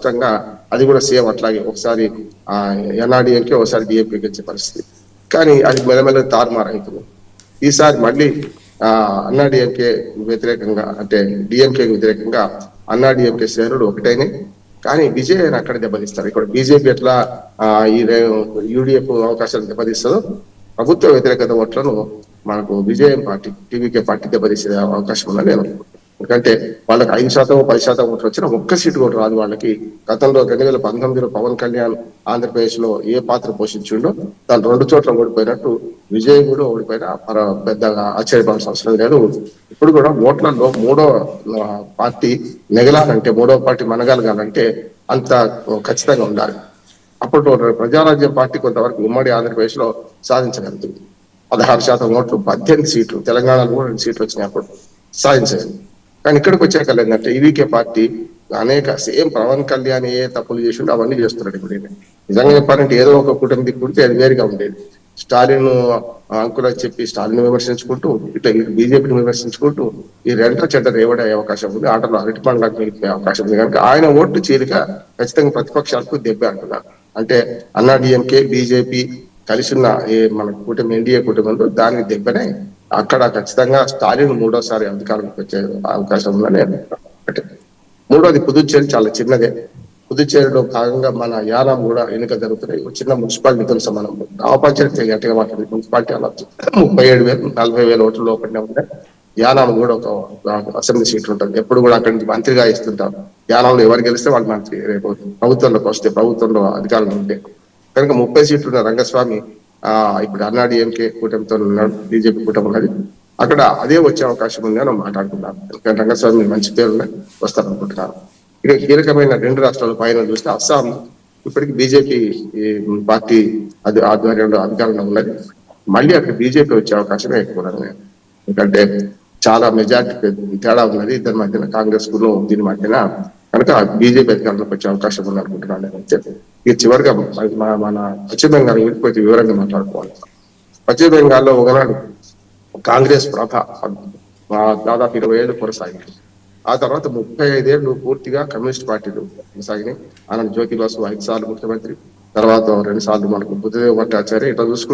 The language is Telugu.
స్పష్టంగా అది కూడా సేమ్ అట్లాగే ఒకసారి ఎన్ఆర్డీఎంకే ఒకసారి డిఎంకేకి వచ్చే పరిస్థితి. కానీ అది మెల్లమెల్ల తారుమారైతుంది. ఈసారి మళ్ళీ అన్నాడీఎంకే వ్యతిరేకంగా అంటే డిఎంకేకి వ్యతిరేకంగా అన్నాడీఎంకే శ్రేణులు ఒకటైనాయి. కానీ విజయ్ అక్కడ దెబ్బతీస్తారు. ఇక్కడ బీజేపీ ఎట్లా ఈ యూడిఎఫ్ అవకాశాలు దెబ్బతీస్తుందో ప్రభుత్వ వ్యతిరేకత ఓట్లను మనకు విజయం పార్టీ టీవీకే పార్టీ దెబ్బతీసే అవకాశం ఉందని నేను అనుకుంటున్నాను. ఎందుకంటే వాళ్ళకి 5% 10% ఓట్లు వచ్చినా ఒక్క సీటు కూడా రాదు వాళ్ళకి. గతంలో 2019లో పవన్ కళ్యాణ్ ఆంధ్రప్రదేశ్ లో ఏ పాత్ర పోషించిండో దాని 2 చోట్ల ఓడిపోయినట్టు విజయ్ కూడా ఓడిపోయినా పెద్దగా ఆశ్చర్యపడాల్సిన అవసరం లేదు. ఇప్పుడు కూడా ఓట్లలో మూడో పార్టీ నెగలాలంటే, మూడో పార్టీ మనగలగాలంటే అంత ఖచ్చితంగా ఉండాలి. అప్పట్లో ప్రజారాజ్యం పార్టీ కొంతవరకు ఉమ్మడి ఆంధ్రప్రదేశ్ లో సాధించగలుగుతుంది. 16% ఓట్లు, 18 సీట్లు, తెలంగాణలో కూడా 2 సీట్లు వచ్చినాయి అప్పుడు సాధించగలిగింది. కానీ ఇక్కడికి వచ్చాక ఏంటంటే ఈవీకే పార్టీ అనేక సేమ్ పవన్ కళ్యాణ్ ఏ తప్పులు చేసిండో అవన్నీ చేస్తున్నాడు. ఇప్పుడు నిజంగా చెప్పాలంటే ఏదో ఒక కుటుంబం కుడితే అది వేరుగా ఉండేది. స్టాలిన్ అంకుల చెప్పి స్టాలిన్ విమర్శించుకుంటూ ఇట్లా బీజేపీని విమర్శించుకుంటూ ఈ రెండో చెడ్డ రేవడే అవకాశం ఉంది. ఆటలో అరటి పండ్లకు మిగిలిపోయే అవకాశం ఉంది. కనుక ఆయన ఓట్లు చీలిక ఖచ్చితంగా ప్రతిపక్షాలకు దెబ్బ అంటున్నారు. అంటే అన్నాడీఎంకే బీజేపీ కలిసి ఉన్న మన కూటమి ఎన్డీఏ కూటమిలో దానికి దెబ్బనే అక్కడ ఖచ్చితంగా స్టాలిన్ మూడోసారి అధికారంలోకి వచ్చే అవకాశం ఉందని ఒకటి. మూడోది పుదుచ్చేరి చాలా చిన్నదే. పుదుచ్చేరిలో భాగంగా మన యానాం కూడా ఎన్నిక జరుగుతున్నాయి. చిన్న మున్సిపాలిటీ తెలుసు, మనం గ్రామ పంచాయతీ గట్టిగా మాట్లాడి మున్సిపాలిటీ అలా 37,000 40,000 ఓట్ల లోపలనే ఉంటాయి. యానాం కూడా ఒక అసెంబ్లీ సీట్ ఉంటుంది. ఎప్పుడు కూడా అక్కడి నుంచి మంత్రిగా ఇస్తుంటారు. యానాంలో ఎవరు గెలిస్తే వాళ్ళు మంత్రి, రేపు ప్రభుత్వంలోకి వస్తే ప్రభుత్వంలో అధికారులు ఉంటే కనుక 30 సీట్లు ఉన్న రంగస్వామి ఇప్పుడు అన్నాడీఎంకే కూటమితో ఉన్నాడు, బీజేపీ కూటమి ఉన్నది. అక్కడ అదే వచ్చే అవకాశం ఉంది అని మాట్లాడుతున్నారు. ఎందుకంటే రంగస్వామి మంచి పేరు వస్తారనుకుంటున్నారు. ఇక కీలకమైన 2 రాష్ట్రాల పైన చూస్తే అస్సాం ఇప్పటికీ బీజేపీ పార్టీ ఆధ్వర్యంలో అధికారంలో ఉన్నది. మళ్ళీ అక్కడ బీజేపీ వచ్చే అవకాశమే ఎక్కువ ఉన్నది. ఎందుకంటే చాలా మెజార్టీ తేడా ఉన్నది ఇద్దరి మధ్యన, కాంగ్రెస్ కు దీని మధ్యన. కనుక బీజేపీ అధికారంలోకి వచ్చే అవకాశం ఉంది అనుకుంటున్నాను నేనైతే. ఇక చివరిగా మన పశ్చిమ బెంగాల్ కొంచెం వివరంగా మాట్లాడుకోవాలి. పశ్చిమ బెంగాల్లో ఒకనాడు కాంగ్రెస్ ప్రభ దాదాపు 20 ఏళ్ళు కొనసాగింది. ఆ తర్వాత 35 ఏళ్ళు పూర్తిగా కమ్యూనిస్ట్ పార్టీలు కొనసాగినాయి. ఆనంద్ జ్యోతి బాసు 5 సార్లు ముఖ్యమంత్రి, తర్వాత 2 సార్లు మనకు బుద్ధదేవ్ భట్టాచార్య. ఇట్లా చూసుకుంటే